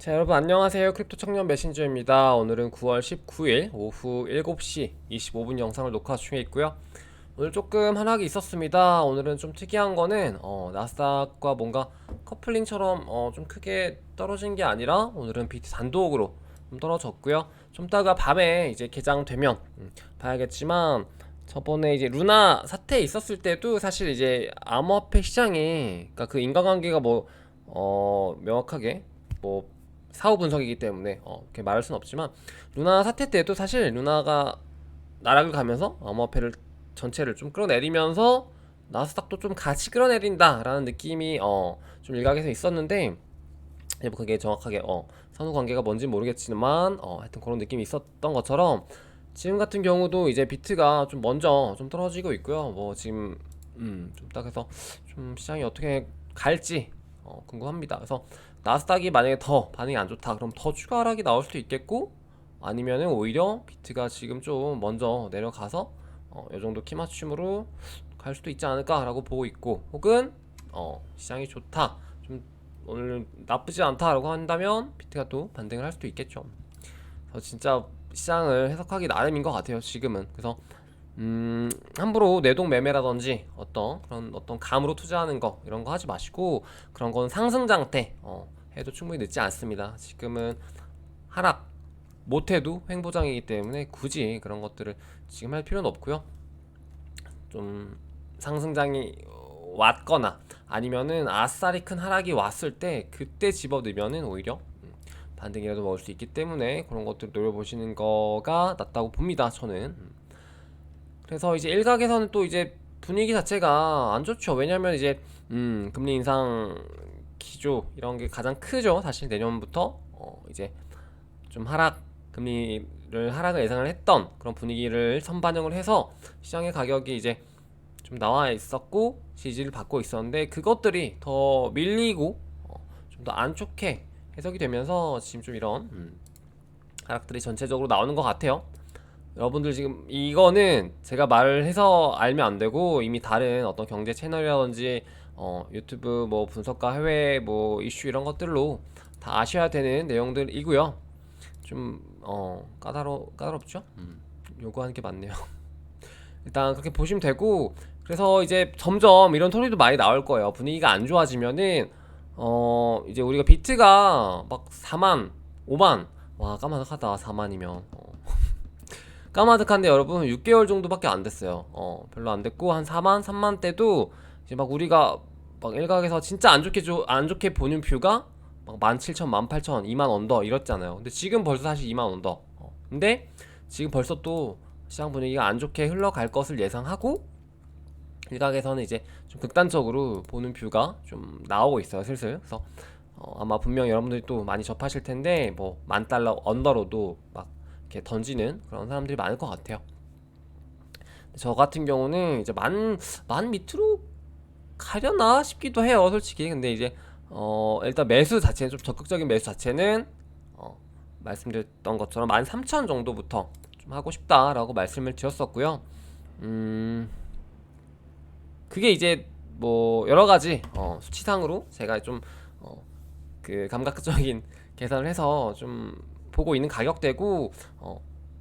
자, 여러분 안녕하세요. 크립토 청년 메신저입니다. 오늘은 9월 19일 오후 7시 25분 영상을 녹화 중에 있고요. 오늘 조금 하락이 있었습니다. 오늘은 좀 특이한 거는 나스닥과 뭔가 커플링처럼 좀 크게 떨어진 게 아니라 오늘은 비트 단독으로 좀 떨어졌고요. 좀 이따가 밤에 이제 개장되면 봐야겠지만, 저번에 이제 루나 사태 있었을 때도 사실 이제 암호화폐 시장이, 그러니까 그 인과관계가 뭐 명확하게 뭐 사후 분석이기 때문에 이렇게 말할 수는 없지만, 루나 사태 때도 사실 루나가 나락을 가면서 암호화폐를 전체를 좀 끌어내리면서 나스닥도 좀 같이 끌어내린다라는 느낌이 좀 일각에서 있었는데, 뭐 그게 정확하게 선후 관계가 뭔지 모르겠지만 하여튼 그런 느낌이 있었던 것처럼, 지금 같은 경우도 이제 비트가 좀 먼저 좀 떨어지고 있고요. 뭐 지금 좀 딱 해서 좀 시장이 어떻게 갈지 궁금합니다. 그래서 나스닥이 만약에 더 반응이 안 좋다 그럼 더 추가 하락이 나올 수도 있겠고, 아니면은 오히려 비트가 지금 좀 먼저 내려가서 이 정도 키 맞춤으로 갈 수도 있지 않을까라고 보고 있고, 혹은 시장이 좋다, 좀 오늘 나쁘지 않다라고 한다면 비트가 또 반등을 할 수도 있겠죠. 그래서 진짜 시장을 해석하기 나름인 것 같아요 지금은. 그래서 함부로 내동 매매라든지 어떤 감으로 투자하는 거 이런 거 하지 마시고, 그런 건 상승장 때 해도 충분히 늦지 않습니다. 지금은 하락 못해도 횡보장이기 때문에 굳이 그런 것들을 지금 할 필요는 없고요. 좀 상승장이 왔거나 아니면은 아싸리 큰 하락이 왔을 때 그때 집어넣으면은 오히려 반등이라도 먹을 수 있기 때문에 그런 것들 노려보시는 거가 낫다고 봅니다 저는. 그래서 이제 일각에서는 또 이제 분위기 자체가 안 좋죠. 왜냐면 이제 금리 인상 기조 이런 게 가장 크죠. 사실 내년부터 이제 좀 금리를 하락을 예상을 했던 그런 분위기를 선반영을 해서 시장의 가격이 이제 좀 나와 있었고 지지를 받고 있었는데, 그것들이 더 밀리고 좀 더 안 좋게 해석이 되면서 지금 좀 이런 하락들이 전체적으로 나오는 것 같아요. 여러분들 지금 이거는 제가 말을 해서 알면 안 되고, 이미 다른 어떤 경제 채널이라든지 유튜브 뭐 분석가 해외 뭐 이슈 이런 것들로 다 아셔야 되는 내용들이고요. 좀 까다롭죠? 요구하는 게 많네요. 일단 그렇게 보시면 되고, 그래서 이제 점점 이런 소리도 많이 나올 거예요. 분위기가 안 좋아지면은 이제 우리가 비트가 막 4만 5만, 와 까마득하다 4만이면 까마득한데 여러분 6개월 정도밖에 안 됐어요. 별로 안 됐고, 한 4만 3만 때도 이제 막 우리가 막 일각에서 진짜 안 좋게 보는 뷰가 막 17,000, 18,000, 2만 언더 이랬잖아요. 근데 지금 벌써 사실 2만 언더. 근데 지금 벌써 또 시장 분위기가 안 좋게 흘러갈 것을 예상하고, 일각에서는 이제 좀 극단적으로 보는 뷰가 좀 나오고 있어요 슬슬. 그래서 아마 분명 여러분들이 또 많이 접하실 텐데, 뭐 10,000달러 언더로도 막 이렇게 던지는 그런 사람들이 많을 것 같아요. 저 같은 경우는 이제 만 밑으로 가려나 싶기도 해요 솔직히. 근데 이제 일단 매수 자체는 좀 적극적인 매수 자체는 말씀드렸던 것처럼 13,000 정도부터 좀 하고 싶다라고 말씀을 드렸었고요. 음 그게 이제 뭐 여러 가지 수치상으로 제가 좀 그 감각적인 계산을 해서 좀 보고 있는 가격대고,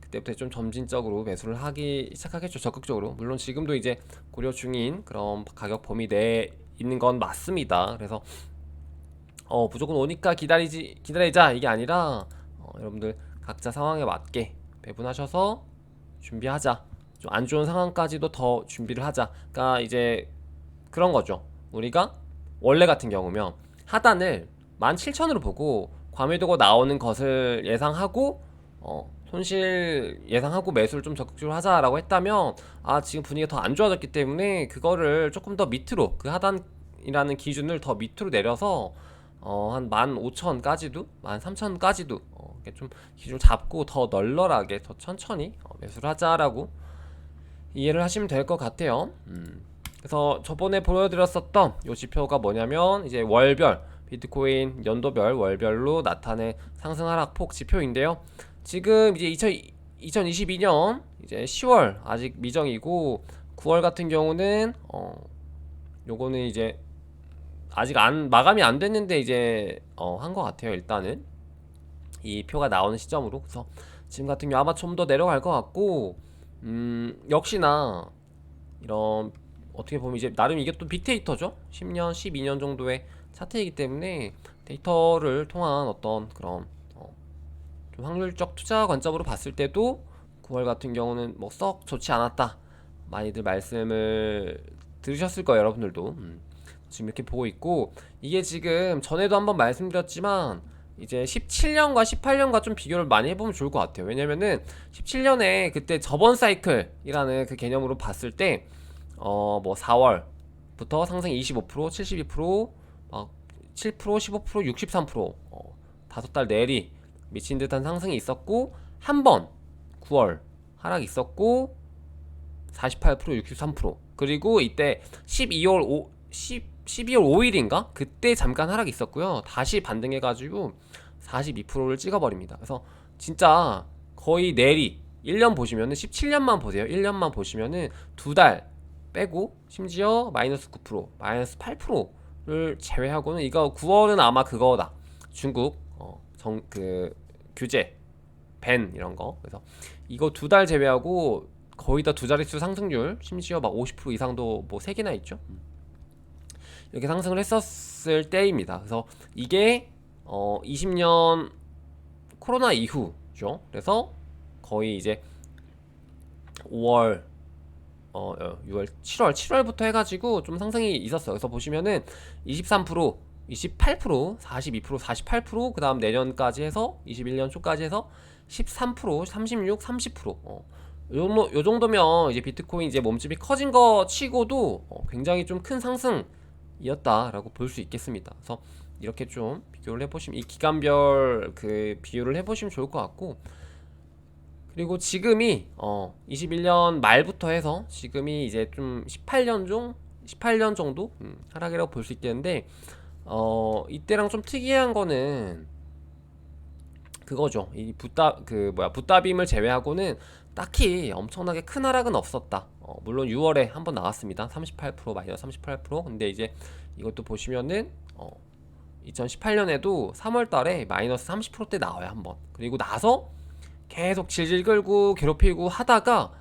그때부터 좀 점진적으로 매수를 하기 시작하겠죠 적극적으로. 물론 지금도 이제 고려 중인 그런 가격 범위 내에 있는 건 맞습니다. 그래서 무조건 오니까 기다리자 이게 아니라, 여러분들 각자 상황에 맞게 배분하셔서 준비하자. 좀 안 좋은 상황까지도 더 준비를 하자. 그러니까 이제 그런 거죠. 우리가 원래 같은 경우면 하단을 17,000으로 보고 과매도가 나오는 것을 예상하고 손실 예상하고 매수를 좀 적극적으로 하자라고 했다면, 지금 분위기가 더 안 좋아졌기 때문에 그거를 조금 더 밑으로, 그 하단이라는 기준을 더 밑으로 내려서 한 15,000까지도 13,000까지도 좀 기준을 잡고 더 널널하게 더 천천히 매수를 하자라고 이해를 하시면 될 것 같아요. 그래서 저번에 보여드렸었던 이 지표가 뭐냐면, 이제 월별 비트코인 연도별 월별로 나타낸 상승 하락폭 지표인데요. 지금 이제 2022년 이제 10월 아직 미정이고, 9월 같은 경우는 요거는 이제 아직 안 마감이 안 됐는데 이제 한 것 같아요 일단은. 이 표가 나오는 시점으로. 그래서 지금 같은 경우 아마 좀 더 내려갈 것 같고, 역시나 이런, 어떻게 보면 이제 나름 이게 또 빅데이터죠. 10년, 12년 정도의 차트이기 때문에 데이터를 통한 어떤 그런 좀 확률적 투자 관점으로 봤을 때도 9월 같은 경우는 뭐 썩 좋지 않았다, 많이들 말씀을 들으셨을 거예요, 여러분들도. 지금 이렇게 보고 있고, 이게 지금 전에도 한번 말씀드렸지만 이제 17년과 18년과 좀 비교를 많이 해보면 좋을 것 같아요. 왜냐면은 17년에 그때 저번 사이클이라는 그 개념으로 봤을 때 뭐 4월부터 상승 25%, 72%, 막 7%, 15%, 63%, 5달 내리 미친 듯한 상승이 있었고, 한 번 9월 하락이 있었고 48%, 63%, 그리고 이때 12월 5일인가? 그때 잠깐 하락이 있었고요. 다시 반등해가지고 42%를 찍어버립니다. 그래서 진짜 거의 내리 1년 보시면은 17년만 보세요. 1년만 보시면은 2달 빼고 심지어 마이너스 9%, 마이너스 8%를 제외하고는, 이거 9월은 아마 그거다. 중국 그 규제 밴 이런 거. 그래서 이거 2달 제외하고 거의 다 두 자릿수 상승률, 심지어 막 50% 이상도 뭐 3개나 있죠. 이렇게 상승을 했었을 때입니다. 그래서 이게 20년 코로나 이후죠. 그래서 거의 이제 5월 6월, 7월부터 해가지고 좀 상승이 있었어요. 그래서 보시면은 23%, 28%, 42%, 48%, 그 다음 내년까지 해서 21년 초까지 해서 13%, 36, 30%. 요 정도면 이제 비트코인 이제 몸집이 커진 거 치고도 굉장히 좀 큰 상승이었다라고 볼 수 있겠습니다. 그래서 이렇게 좀 비교를 해보시면, 이 기간별 그 비율을 해보시면 좋을 것 같고, 그리고 지금이 21년 말부터 해서 지금이 이제 좀 18년 정도 하락이라고 볼 수 있겠는데, 이때랑 좀 특이한 거는 그거죠. 이 붓다빔을 제외하고는 딱히 엄청나게 큰 하락은 없었다. 물론 6월에 한번 나왔습니다. 38%, 마이너스 38%. 근데 이제 이것도 보시면은 2018년에도 3월 달에 마이너스 30%대 나와요, 한번. 그리고 나서 계속 질질 끌고 괴롭히고 하다가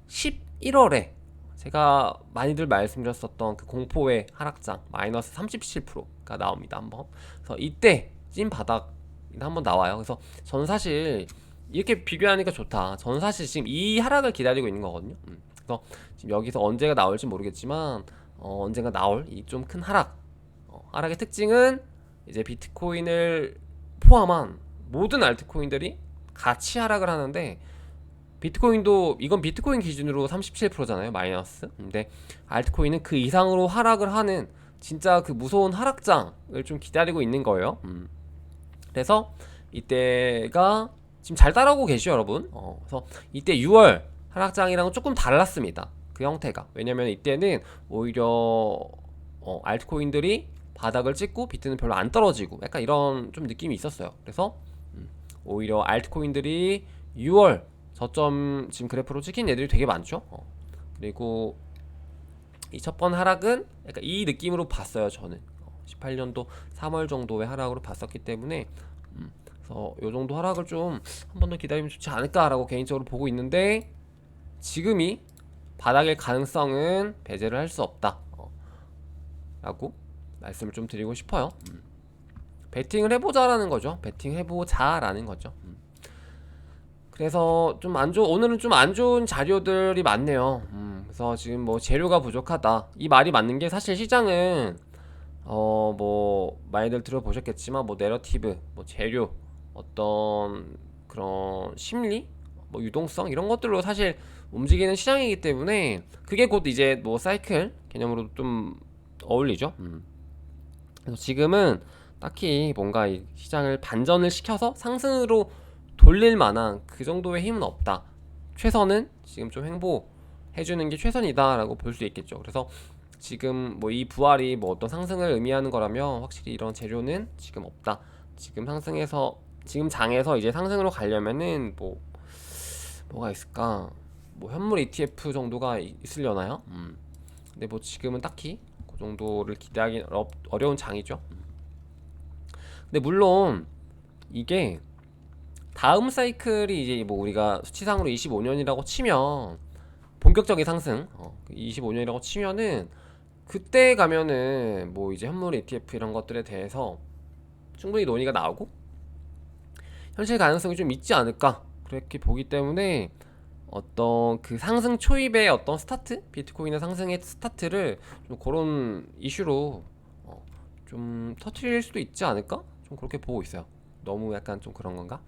11월에 제가 많이들 말씀드렸었던 그 공포의 하락장 마이너스 37%가 나옵니다, 한번. 그래서 이때 찐 바닥 한번 나와요. 그래서 저는 사실 이렇게 비교하니까 좋다. 저는 사실 지금 이 하락을 기다리고 있는 거거든요. 그래서 지금 여기서 언제가 나올지 모르겠지만 언젠가 나올 이 좀 큰 하락, 하락의 특징은 이제 비트코인을 포함한 모든 알트코인들이 같이 하락을 하는데, 비트코인도, 이건 비트코인 기준으로 37%잖아요, 마이너스. 근데 알트코인은 그 이상으로 하락을 하는 진짜 그 무서운 하락장을 좀 기다리고 있는 거예요. 그래서 이때가 지금 잘 따라오고 계시죠, 여러분. 그래서 이때 6월 하락장이랑은 조금 달랐습니다, 그 형태가. 왜냐면 이때는 오히려 알트코인들이 바닥을 찍고 비트는 별로 안 떨어지고 약간 이런 좀 느낌이 있었어요. 그래서 오히려 알트코인들이 6월 저점 지금 그래프로 찍힌 애들이 되게 많죠. 그리고 이 첫 번 하락은 약간 이 느낌으로 봤어요, 저는. 18년도 3월 정도의 하락으로 봤었기 때문에, 그래서 요 정도 하락을 좀 한 번 더 기다리면 좋지 않을까라고 개인적으로 보고 있는데, 지금이 바닥일 가능성은 배제를 할 수 없다 라고 말씀을 좀 드리고 싶어요. 베팅을 해보자라는 거죠. 베팅 해보자라는 거죠. 그래서 좀 오늘은 좀 안 좋은 자료들이 많네요. 그래서 지금 뭐 재료가 부족하다, 이 말이 맞는 게, 사실 시장은 뭐 많이들 들어보셨겠지만 뭐 내러티브, 뭐 재료, 어떤 그런 심리, 뭐 유동성, 이런 것들로 사실 움직이는 시장이기 때문에, 그게 곧 이제 뭐 사이클 개념으로 좀 어울리죠. 그래서 지금은 딱히 뭔가 이 시장을 반전을 시켜서 상승으로 돌릴 만한 그 정도의 힘은 없다. 최선은 지금 좀 횡보해주는 게 최선이다라고 볼 수 있겠죠. 그래서 지금 뭐 이 부활이 뭐 어떤 상승을 의미하는 거라면 확실히 이런 재료는 지금 없다. 지금 상승해서, 지금 장에서 이제 상승으로 가려면은 뭐가 있을까? 뭐 현물 ETF 정도가 있으려나요? 근데 뭐 지금은 딱히 그 정도를 기대하기 어려운 장이죠. 근데 물론 이게 다음 사이클이 이제 뭐 우리가 수치상으로 25년이라고 치면 본격적인 상승 25년이라고 치면은 그때 가면은 뭐 이제 현물 ETF 이런 것들에 대해서 충분히 논의가 나오고 현실 가능성이 좀 있지 않을까 그렇게 보기 때문에 어떤 그 상승 초입의 어떤 스타트 비트코인의 상승의 스타트를 좀 그런 이슈로 좀 터트릴 수도 있지 않을까 좀 그렇게 보고 있어요. 너무 약간 좀 그런 건가?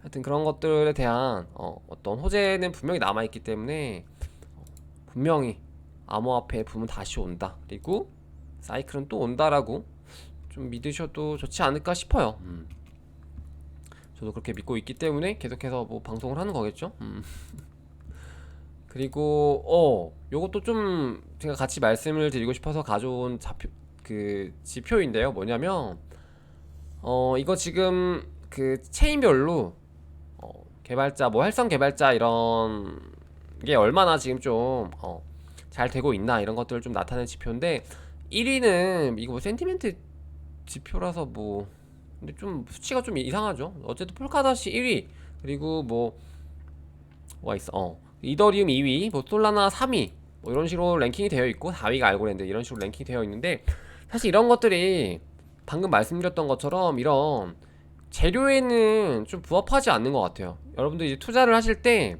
하여튼 그런 것들에 대한 어떤 호재는 분명히 남아있기 때문에 분명히 암호화폐의 붐은 다시 온다. 그리고 사이클은 또 온다라고 좀 믿으셔도 좋지 않을까 싶어요. 저도 그렇게 믿고 있기 때문에 계속해서 뭐 방송을 하는 거겠죠. 그리고 요것도 좀 제가 같이 말씀을 드리고 싶어서 가져온 그 지표인데요. 뭐냐면 이거 지금 그 체인별로 개발자 뭐 활성 개발자 이런 게 얼마나 지금 좀 잘 되고 있나 이런 것들을 좀 나타내는 지표인데 1위는 이거 뭐 센티멘트 지표라서 뭐 근데 좀 수치가 좀 이상하죠. 어쨌든 폴카닷이 1위 그리고 뭐가 있어 이더리움 2위 뭐 솔라나 3위 뭐 이런 식으로 랭킹이 되어 있고 4위가 알고랜드 이런 식으로 랭킹이 되어 있는데 사실 이런 것들이 방금 말씀드렸던 것처럼 이런 재료에는 좀 부합하지 않는 것 같아요. 여러분들 이제 투자를 하실 때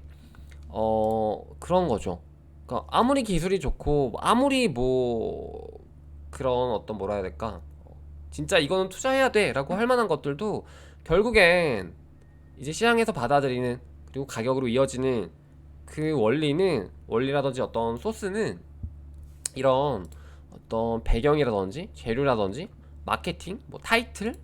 그런 거죠. 그러니까 아무리 기술이 좋고 아무리 뭐 그런 어떤 뭐라 해야 될까 진짜 이거는 투자해야 돼 라고 할 만한 것들도 결국엔 이제 시장에서 받아들이는 그리고 가격으로 이어지는 그 원리라든지 어떤 소스는 이런 어떤 배경이라든지 재료라든지 마케팅 뭐 타이틀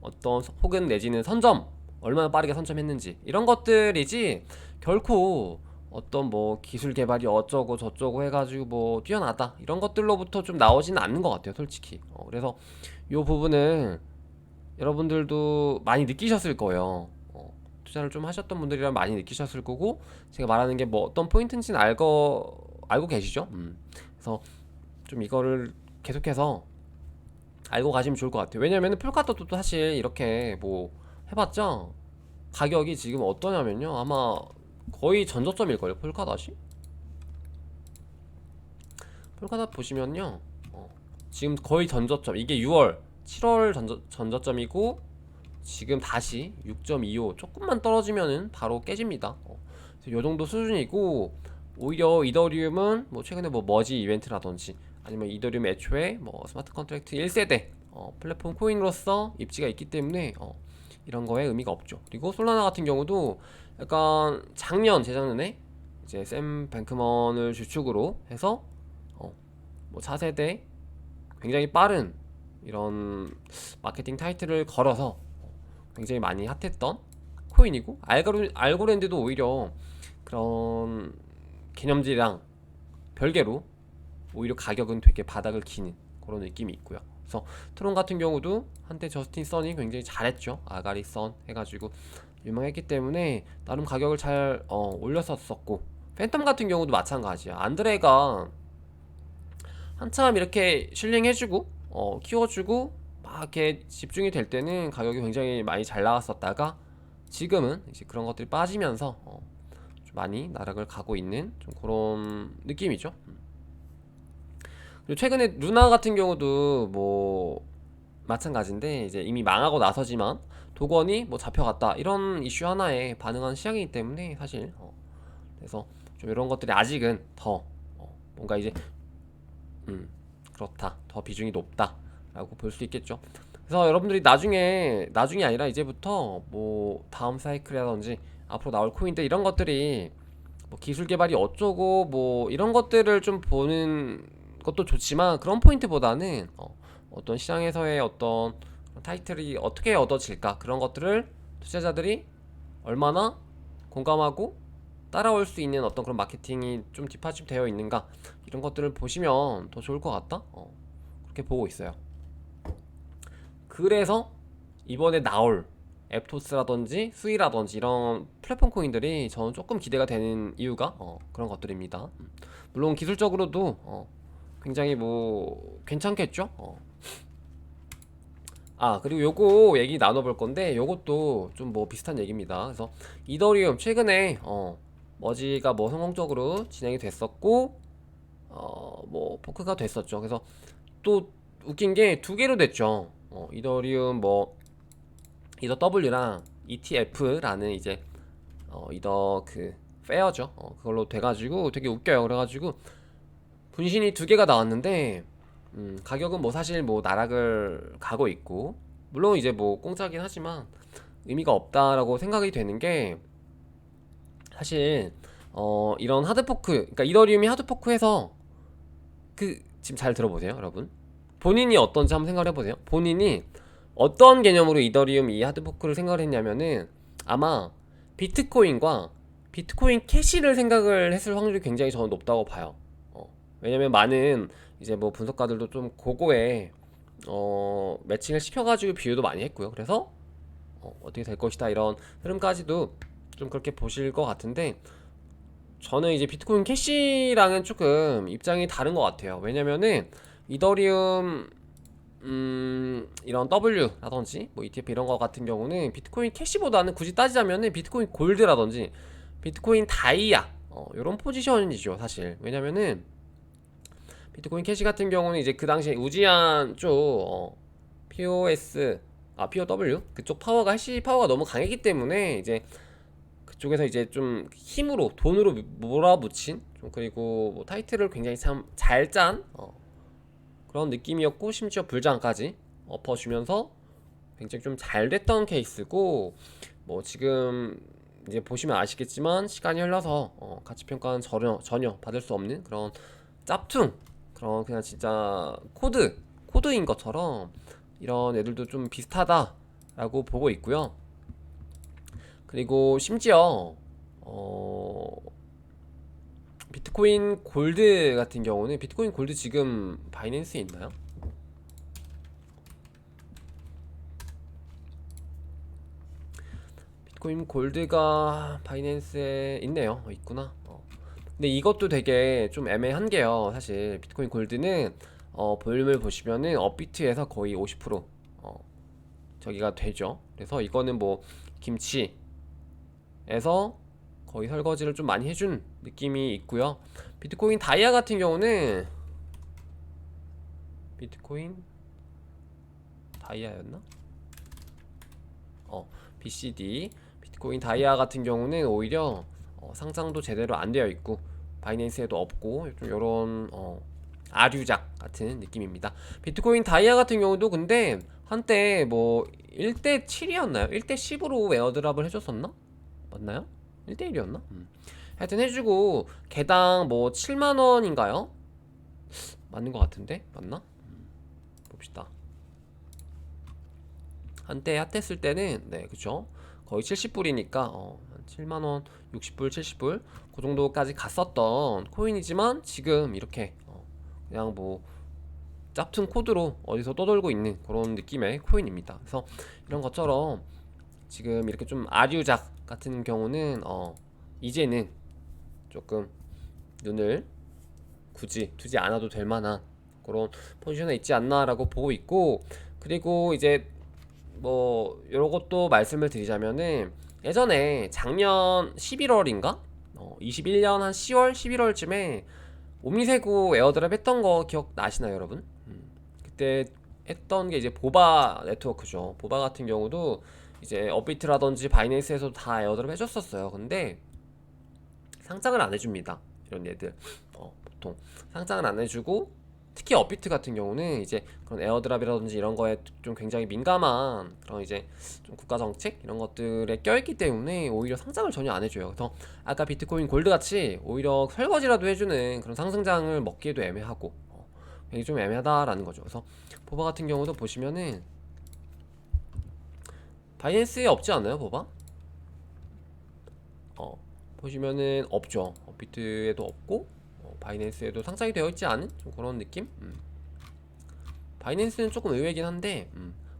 어떤 혹은 내지는 선점 얼마나 빠르게 선점했는지 이런 것들이지 결코 어떤 뭐 기술 개발이 어쩌고 저쩌고 해가지고 뭐 뛰어나다 이런 것들로부터 좀 나오지는 않는 것 같아요 솔직히. 그래서 요 부분은 여러분들도 많이 느끼셨을 거예요. 투자를 좀 하셨던 분들이랑 많이 느끼셨을 거고 제가 말하는 게 뭐 어떤 포인트인지는 알고 계시죠? 그래서 좀 이거를 계속해서 알고 가시면 좋을 것 같아요. 왜냐면은 폴카도도 사실 이렇게 뭐 해봤자 가격이 지금 어떠냐면요 아마 거의 전저점일걸요 폴카닷이. 폴카닷 보시면요 지금 거의 전저점 이게 6월 7월 전저점이고 지금 다시 6.25 조금만 떨어지면은 바로 깨집니다. 요 정도 수준이고 오히려 이더리움은 뭐 최근에 뭐 머지 이벤트라든지 아니면 이더리움 애초에 뭐 스마트 컨트랙트 1세대 플랫폼 코인으로서 입지가 있기 때문에 이런 거에 의미가 없죠. 그리고 솔라나 같은 경우도 약간 재작년에 이제 샘 뱅크먼을 주축으로 해서 뭐 4세대 굉장히 빠른 이런 마케팅 타이틀을 걸어서 굉장히 많이 핫했던 코인이고 알고랜드도 오히려 그런 개념지랑 별개로 오히려 가격은 되게 바닥을 기는 그런 느낌이 있고요. 그래서 트론 같은 경우도 한때 저스틴 선이 굉장히 잘했죠. 아가리 선 해가지고 유명했기 때문에 나름 가격을 잘 올렸었고 팬텀 같은 경우도 마찬가지야. 안드레가 한참 이렇게 실링해주고 키워주고 막 이렇게 집중이 될 때는 가격이 굉장히 많이 잘 나왔었다가 지금은 이제 그런 것들이 빠지면서 좀 많이 나락을 가고 있는 좀 그런 느낌이죠. 그리고 최근에 루나 같은 경우도 뭐 마찬가지인데 이제 이미 망하고 나서지만 도건이 뭐 잡혀갔다 이런 이슈 하나에 반응한 시장이기 때문에 사실 그래서 좀 이런 것들이 아직은 더 뭔가 이제 그렇다 더 비중이 높다 라고 볼 수 있겠죠. 그래서 여러분들이 나중이 아니라 이제부터 뭐 다음 사이클이라든지 앞으로 나올 코인들 이런 것들이 뭐 기술 개발이 어쩌고 뭐 이런 것들을 좀 보는 것도 좋지만 그런 포인트보다는 어떤 시장에서의 어떤 타이틀이 어떻게 얻어질까 그런 것들을 투자자들이 얼마나 공감하고 따라올 수 있는 어떤 그런 마케팅이 좀 뒷받침되어 있는가 이런 것들을 보시면 더 좋을 것 같다 그렇게 보고 있어요. 그래서 이번에 나올 앱토스라든지 수이라든지 이런 플랫폼 코인들이 저는 조금 기대가 되는 이유가 그런 것들입니다. 물론 기술적으로도 굉장히 뭐 괜찮겠죠. 그리고 요거 얘기 나눠볼 건데 요것도 좀 뭐 비슷한 얘기입니다. 그래서 이더리움 최근에 머지가 뭐 성공적으로 진행이 됐었고 뭐 포크가 됐었죠. 그래서 또 웃긴 게 두 개로 됐죠. 이더리움 뭐 이더 W랑 ETF라는 이제 이더 그 페어죠. 그걸로 돼가지고 되게 웃겨요. 그래가지고 분신이 두 개가 나왔는데 가격은 뭐 사실 뭐 나락을 가고 있고, 물론 이제 뭐 공짜긴 하지만 의미가 없다라고 생각이 되는 게, 사실 이런 하드포크, 그러니까 이더리움이 하드포크해서 지금 잘 들어보세요 여러분. 본인이 어떤지 한번 생각을 해보세요. 본인이 어떤 개념으로 이더리움 이 하드포크를 생각을 했냐면은, 아마 비트코인과 비트코인 캐시를 생각을 했을 확률이 굉장히 저는 높다고 봐요. 왜냐면 많은 이제 뭐 분석가들도 좀 그거에 매칭을 시켜가지고 비유도 많이 했고요. 그래서 어떻게 될 것이다 이런 흐름까지도 좀 그렇게 보실 것 같은데, 저는 이제 비트코인 캐시랑은 조금 입장이 다른 것 같아요. 왜냐면은 이더리움 이런 W라든지 뭐 ETF 이런 거 같은 경우는 비트코인 캐시보다는 굳이 따지자면은 비트코인 골드라든지 비트코인 다이아 이런 포지션이죠 사실. 왜냐면은 비트코인 캐시 같은 경우는 이제 그 당시에 우지안 쪽 POS POW 그쪽 파워가 해시 파워가 너무 강했기 때문에 이제 그쪽에서 이제 좀 힘으로 돈으로 몰아붙인 좀, 그리고 뭐 타이틀을 굉장히 참 잘 짠 그런 느낌이었고, 심지어 불장까지 엎어주면서 굉장히 좀 잘 됐던 케이스고, 뭐 지금 이제 보시면 아시겠지만 시간이 흘러서 가치평가는 전혀 받을 수 없는 그런 짭퉁, 그런 그냥 진짜 코드인 것처럼 이런 애들도 좀 비슷하다라고 보고 있고요. 그리고 심지어 비트코인 골드 같은 경우는, 비트코인 골드 지금 바이낸스에 있나요? 비트코인 골드가 바이낸스에 있네요. 있구나. 근데 이것도 되게 좀 애매한 게요. 사실 비트코인 골드는 볼륨을 보시면은 업비트에서 거의 50% 저기가 되죠. 그래서 이거는 뭐 김치에서 거의 설거지를 좀 많이 해준 느낌이 있고요. 비트코인 다이아 같은 경우는, 비트코인 다이아였나? BCD 비트코인 다이아 같은 경우는 오히려 상장도 제대로 안 되어 있고 바이낸스에도 없고 좀 요런 아류작 같은 느낌입니다. 비트코인 다이아 같은 경우도 근데 한때 뭐 1대 7이었나요? 1대 10으로 에어드랍을 해줬었나? 맞나요? 1대 1이었나? 하여튼 해주고 개당 뭐 7만원인가요? 맞는 것 같은데? 맞나? 봅시다. 한때 핫했을 때는 네 그쵸, 거의 70불이니까 7만원, 60불, 70불 그 정도까지 갔었던 코인이지만, 지금 이렇게 그냥 뭐 짭퉁 코드로 어디서 떠돌고 있는 그런 느낌의 코인입니다. 그래서 이런 것처럼 지금 이렇게 좀 아류작 같은 경우는 이제는 조금 눈을 굳이 두지 않아도 될 만한 그런 포지션에 있지 않나라고 보고 있고, 그리고 이제 뭐 요것도 말씀을 드리자면은, 예전에 작년 11월인가? 21년 한 10월, 11월쯤에 오미세구 에어드랍 했던 거 기억나시나요, 여러분? 그때 했던 게 이제 보바 네트워크죠. 보바 같은 경우도 이제 업비트라든지 바이낸스에서도 다 에어드랍 해줬었어요. 근데 상장을 안 해줍니다. 이런 얘들 보통 상장을 안 해주고, 특히 업비트 같은 경우는 이제 그런 에어드랍이라든지 이런 거에 좀 굉장히 민감한 그런 이제 좀 국가 정책 이런 것들에 껴있기 때문에 오히려 상장을 전혀 안 해줘요. 그래서 아까 비트코인 골드 같이 오히려 설거지라도 해주는 그런 상승장을 먹기에도 애매하고 이게 좀 애매하다라는 거죠. 그래서 보바 같은 경우도 보시면은 바이낸스에 없지 않나요, 보바? 보시면은 없죠. 업비트에도 없고 바이낸스에도 상장이 되어 있지 않은 좀 그런 느낌? 바이낸스는 조금 의외긴 한데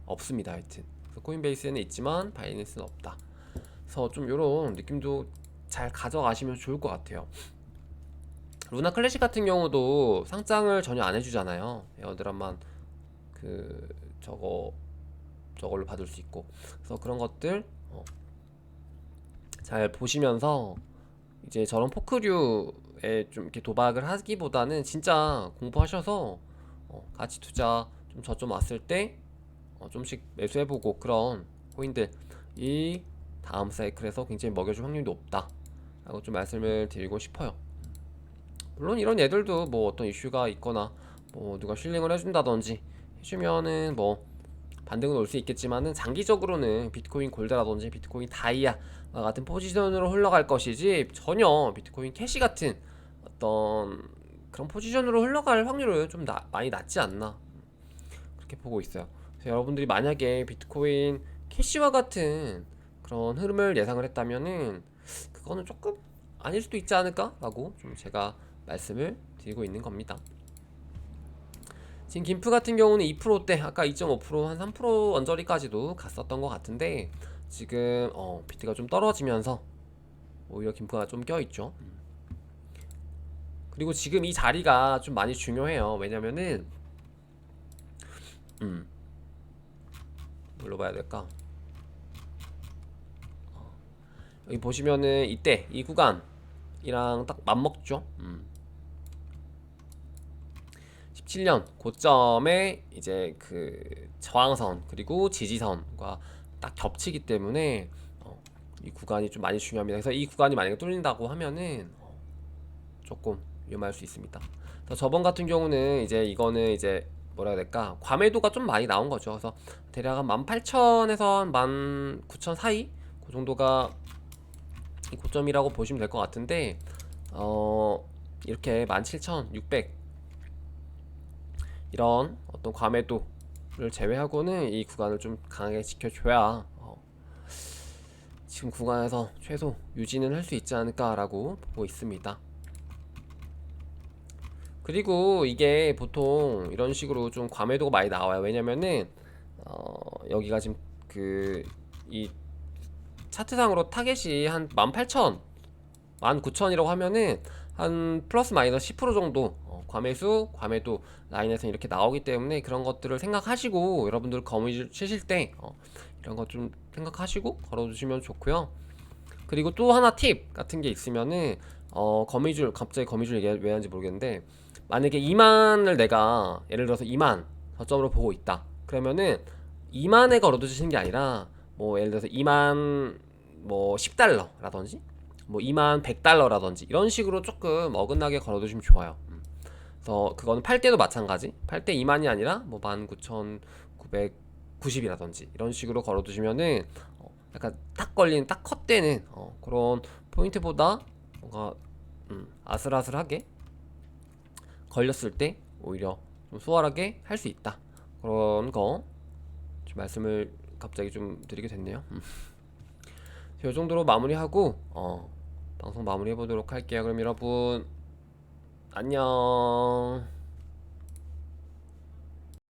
없습니다. 하여튼 그래서 코인베이스에는 있지만 바이낸스는 없다. 그래서 좀 요런 느낌도 잘 가져가시면 좋을 것 같아요. 루나 클래식 같은 경우도 상장을 전혀 안 해주잖아요. 에어드랍만 그 저거 저걸로 받을 수 있고. 그래서 그런 것들 잘 보시면서 이제 저런 포크류에 좀 이렇게 도박을 하기보다는 진짜 공부하셔서 가치 투자 좀 저점 왔을 때 좀씩 매수해보고 그런 코인들 이 다음 사이클에서 굉장히 먹여줄 확률이 높다 라고 좀 말씀을 드리고 싶어요. 물론 이런 애들도 뭐 어떤 이슈가 있거나 뭐 누가 쉴링을 해준다든지 해주면은 뭐 반등은 올 수 있겠지만은 장기적으로는 비트코인 골드라든지 비트코인 다이아와 같은 포지션으로 흘러갈 것이지 전혀 비트코인 캐시 같은 어떤 그런 포지션으로 흘러갈 확률은 좀 많이 낮지 않나 그렇게 보고 있어요. 그래서 여러분들이 만약에 비트코인 캐시와 같은 그런 흐름을 예상을 했다면은 그거는 조금 아닐 수도 있지 않을까 라고 좀 제가 말씀을 드리고 있는 겁니다. 지금 김프 같은 경우는 2%대 아까 2.5%한 3% 언저리까지도 갔었던 것 같은데 지금 비트가 좀 떨어지면서 오히려 김프가 좀 껴있죠. 그리고 지금 이 자리가 좀 많이 중요해요. 왜냐면은 뭘로 봐야 될까? 여기 보시면은 이때 이 구간이랑 딱 맞먹죠. 17년 고점에 이제 그 저항선 그리고 지지선과 딱 겹치기 때문에 이 구간이 좀 많이 중요합니다. 그래서 이 구간이 만약에 뚫린다고 하면은 조금 위험할 수 있습니다. 그래서 저번 같은 경우는 이제 이거는 이제 뭐라 해야 될까 과매도가 좀 많이 나온 거죠. 그래서 대략 한 18,000에서 한 19,000 사이 그 정도가 이 고점이라고 보시면 될 것 같은데 이렇게 17,600 이런 어떤 과매도를 제외하고는 이 구간을 좀 강하게 지켜줘야 지금 구간에서 최소 유지는 할 수 있지 않을까라고 보고 있습니다. 그리고 이게 보통 이런 식으로 좀 과매도가 많이 나와요. 왜냐면은 여기가 지금 그 이 차트상으로 타겟이 한 18,000, 19,000이라고 하면은 한 플러스 마이너스 10% 정도 과매수, 과매도 라인에서 이렇게 나오기 때문에 그런 것들을 생각하시고 여러분들 거미줄 치실 때 이런 것 좀 생각하시고 걸어두시면 좋고요. 그리고 또 하나 팁 같은 게 있으면은 거미줄 갑자기 거미줄 얘기 왜 하는지 모르겠는데 만약에 2만을 내가 예를 들어서 2만 저점으로 보고 있다 그러면은 2만에 걸어두시는 게 아니라 뭐 예를 들어서 2만 뭐 10달러라든지 뭐 2만 100달러라든지 이런 식으로 조금 어긋나게 걸어두시면 좋아요. 그래서 그거는 팔 때도 마찬가지 팔 때 2만이 아니라 뭐 19,990이라든지 이런 식으로 걸어두시면은 약간 딱 걸린 딱 컷되는 그런 포인트보다 뭔가 아슬아슬하게 걸렸을 때 오히려 좀 수월하게 할 수 있다 그런 거 좀 말씀을 갑자기 좀 드리게 됐네요. 이 정도로 마무리하고 방송 마무리해 보도록 할게요. 그럼 여러분 안녕.